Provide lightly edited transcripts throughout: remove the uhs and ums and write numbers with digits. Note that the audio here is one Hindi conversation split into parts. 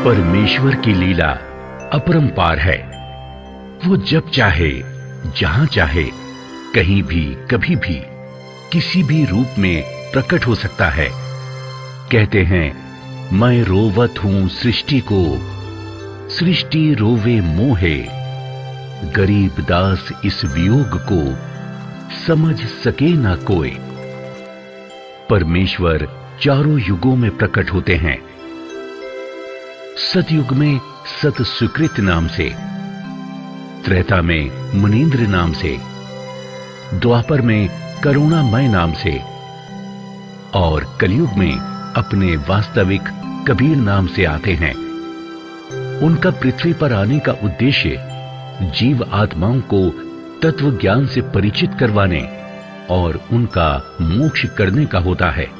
परमेश्वर की लीला अपरंपार है। वो जब चाहे, जहां चाहे, कहीं भी, कभी भी, किसी भी रूप में प्रकट हो सकता है। कहते हैं, मैं रोवत हूं सृष्टि को, सृष्टि रोवे मोहे, गरीब दास इस वियोग को समझ सके ना कोई। परमेश्वर चारों युगों में प्रकट होते हैं। सतयुग में सत सुकृत नाम से, त्रेता में मुनीन्द्र नाम से, द्वापर में करुणामय नाम से और कलयुग में अपने वास्तविक कबीर नाम से आते हैं। उनका पृथ्वी पर आने का उद्देश्य जीव आत्माओं को तत्व ज्ञान से परिचित करवाने और उनका मोक्ष करने का होता है।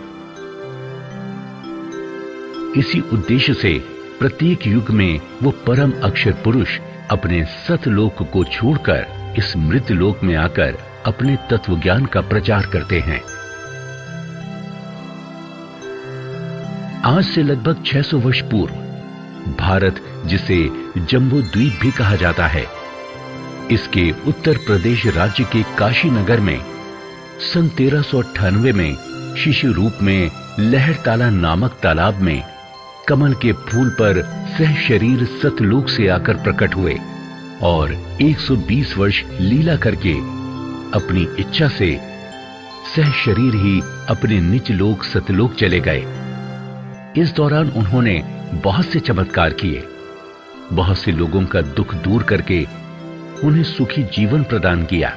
इसी उद्देश्य से प्रत्येक युग में वो परम अक्षर पुरुष अपने सतलोक को छोड़कर इस मृत लोक में आकर अपने तत्व ज्ञान का प्रचार करते हैं। आज से लगभग 600 वर्ष पूर्व भारत, जिसे जम्बू द्वीप भी कहा जाता है, इसके उत्तर प्रदेश राज्य के काशी नगर में सन 1398 में शिशु रूप में लहरताला नामक तालाब में कमल के फूल पर सह शरीर सतलोक से आकर प्रकट हुए और 120 वर्ष लीला करके अपनी इच्छा से सह शरीर ही अपने निज लोक सतलोक चले गए। इस दौरान उन्होंने बहुत से चमत्कार किए, बहुत से लोगों का दुख दूर करके उन्हें सुखी जीवन प्रदान किया।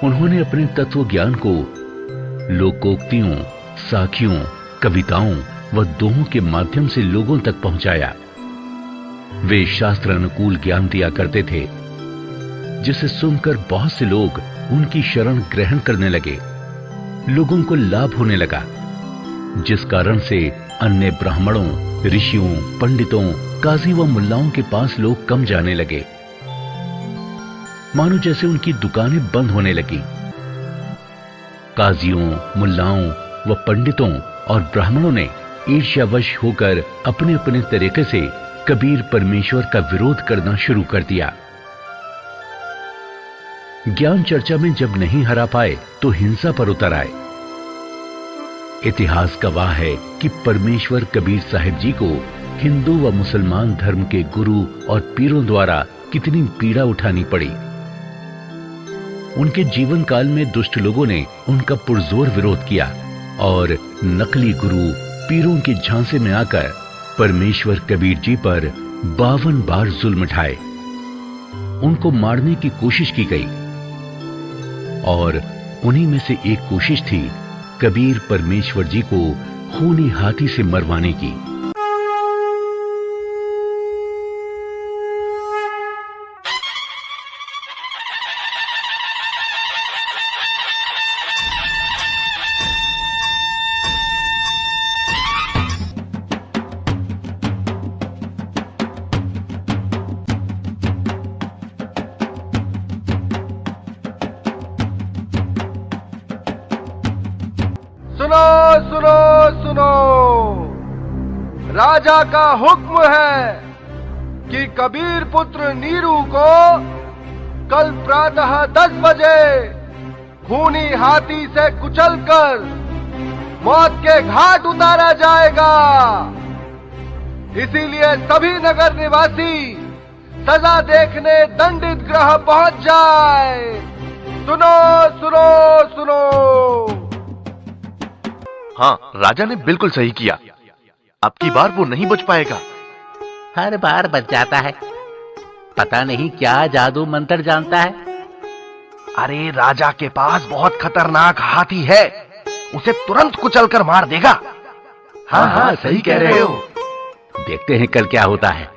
उन्होंने अपने तत्व ज्ञान को लोकोक्तियों, साखियों, कविताओं व दोहों के माध्यम से लोगों तक पहुंचाया। वे शास्त्र अनुकूल ज्ञान दिया करते थे, जिसे सुनकर बहुत से लोग उनकी शरण ग्रहण करने लगे। लोगों को लाभ होने लगा, जिस कारण से अन्य ब्राह्मणों, ऋषियों, पंडितों, काजी व मुल्लाओं के पास लोग कम जाने लगे, मानो जैसे उनकी दुकानें बंद होने लगी। काजियों, मुल्लाओं व पंडितों और ब्राह्मणों ने ईर्ष्यावश होकर अपने अपने तरीके से कबीर परमेश्वर का विरोध करना शुरू कर दिया। ज्ञान चर्चा में जब नहीं हरा पाए तो हिंसा पर उतर आए। इतिहास गवाह है कि परमेश्वर कबीर साहिब जी को हिंदू व मुसलमान धर्म के गुरु और पीरों द्वारा कितनी पीड़ा उठानी पड़ी। उनके जीवन काल में दुष्ट लोगों ने उनका पुरजोर विरोध किया और नकली गुरु पीरों के झांसे में आकर परमेश्वर कबीर जी पर 52 बार जुल्म ढाए। उनको मारने की कोशिश की गई और उन्हीं में से एक कोशिश थी कबीर परमेश्वर जी को खूनी हाथी से मरवाने की। सुनो सुनो सुनो, राजा का हुक्म है कि कबीर पुत्र नीरू को कल प्रातः 10 बजे खूनी हाथी से कुचलकर मौत के घाट उतारा जाएगा। इसीलिए सभी नगर निवासी सजा देखने दंडित गृह पहुंच जाए। सुनो सुनो सुनो। हाँ, राजा ने बिल्कुल सही किया। अब की बार वो नहीं बच पाएगा। हर बार बच जाता है, पता नहीं क्या जादू मंत्र जानता है। अरे राजा के पास बहुत खतरनाक हाथी है, उसे तुरंत कुचलकर मार देगा। हाँ हाँ, सही कह रहे हो। देखते हैं कल क्या होता है।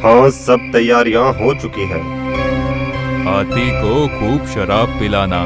हाँ, सब तैयारियां हो चुकी हैं। हाथी को खूब शराब पिलाना।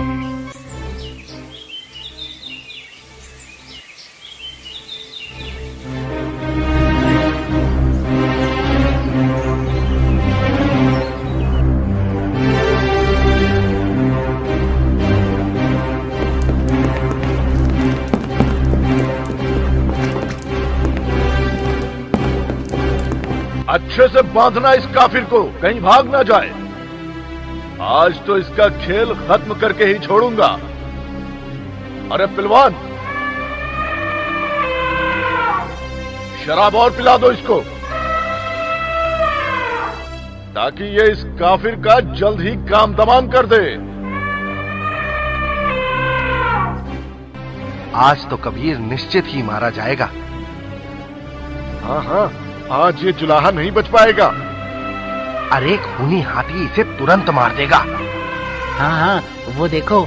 अच्छे से बांधना इस काफिर को, कहीं भाग ना जाए। आज तो इसका खेल खत्म करके ही छोड़ूंगा। अरे पिलवान, शराब और पिला दो इसको, ताकि ये इस काफिर का जल्द ही काम तमाम कर दे। आज तो कबीर निश्चित ही मारा जाएगा। हाँ हाँ, आज ये जुलाहा नहीं बच पाएगा। अरे खूनी हाथी इसे तुरंत मार देगा। हाँ हाँ, वो देखो,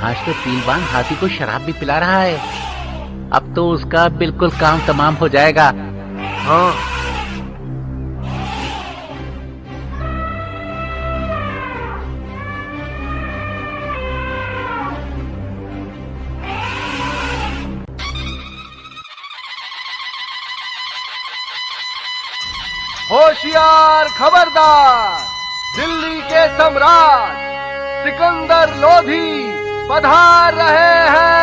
आज तो पीलवान हाथी को शराब भी पिला रहा है। अब तो उसका बिल्कुल काम तमाम हो जाएगा। हाँ, होशियार, खबरदार, दिल्ली के सम्राट सिकंदर लोधी पधार रहे हैं।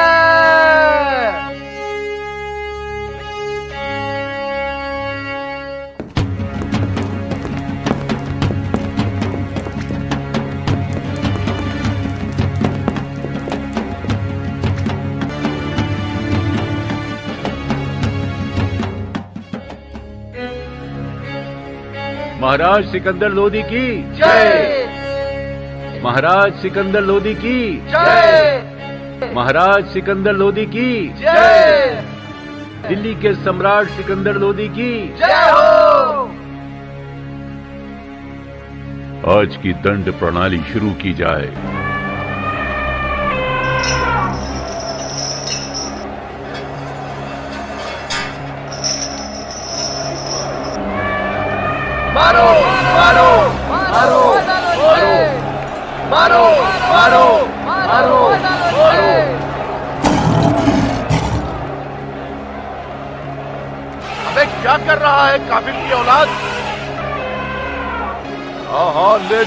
महाराज सिकंदर लोधी की जय, महाराज सिकंदर लोधी की जय, महाराज सिकंदर लोधी की जय, दिल्ली के सम्राट सिकंदर लोधी की जय हो। आज की दंड प्रणाली शुरू की जाए। मारो मारो मारो मारो मारो मारो मारो मारो। अबे क्या कर रहा है काफिर की औलाद? हाँ हाँ, ले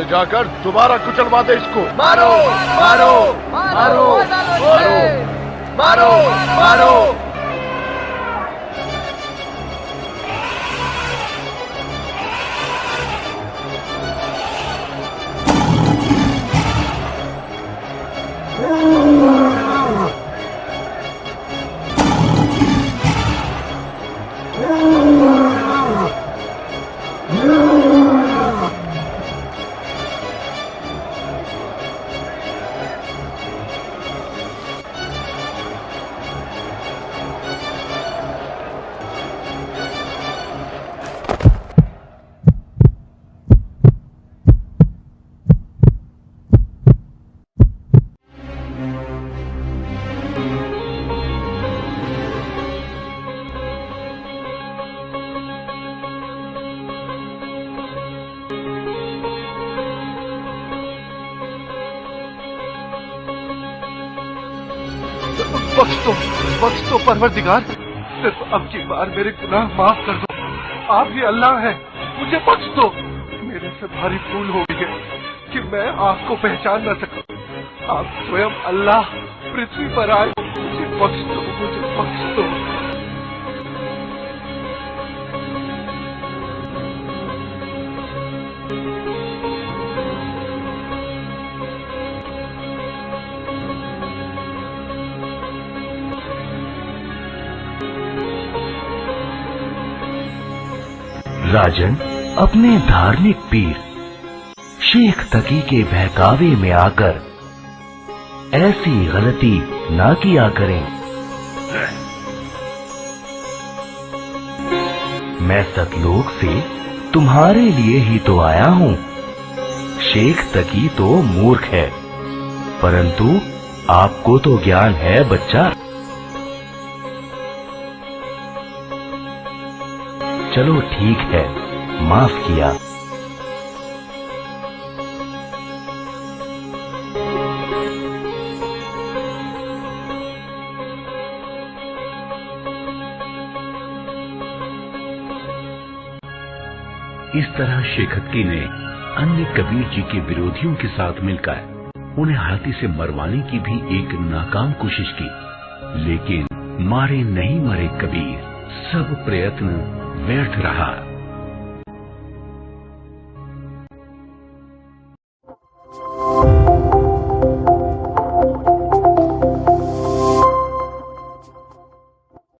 जाकर दोबारा कुचलवा दे इसको। मारो मारो मारो मारो मारो मारो। बख्श दो परवरदिगार, सिर्फ अब की बार मेरे गुनाह माफ कर दो। आप ही अल्लाह हैं, मुझे बख्श दो। मेरे से भारी भूल हो गई है कि मैं आपको पहचान न सकूं। आप स्वयं अल्लाह पृथ्वी पर आए, मुझे बख्श दो, मुझे बख्श दो। राजन अपने धार्मिक पीर शेख तकी के बहकावे में आकर ऐसी गलती ना किया करें। मैं सतलोक से तुम्हारे लिए ही तो आया हूँ। शेख तकी तो मूर्ख है, परंतु आपको तो ज्ञान है बच्चा। चलो ठीक है, माफ किया। इस तरह शेखत्ती ने अन्य कबीर जी के विरोधियों के साथ मिलकर उन्हें हाथी से मरवाने की भी एक नाकाम कोशिश की, लेकिन मारे नहीं मरे कबीर सब प्रयत्न व्यर्थ रहा।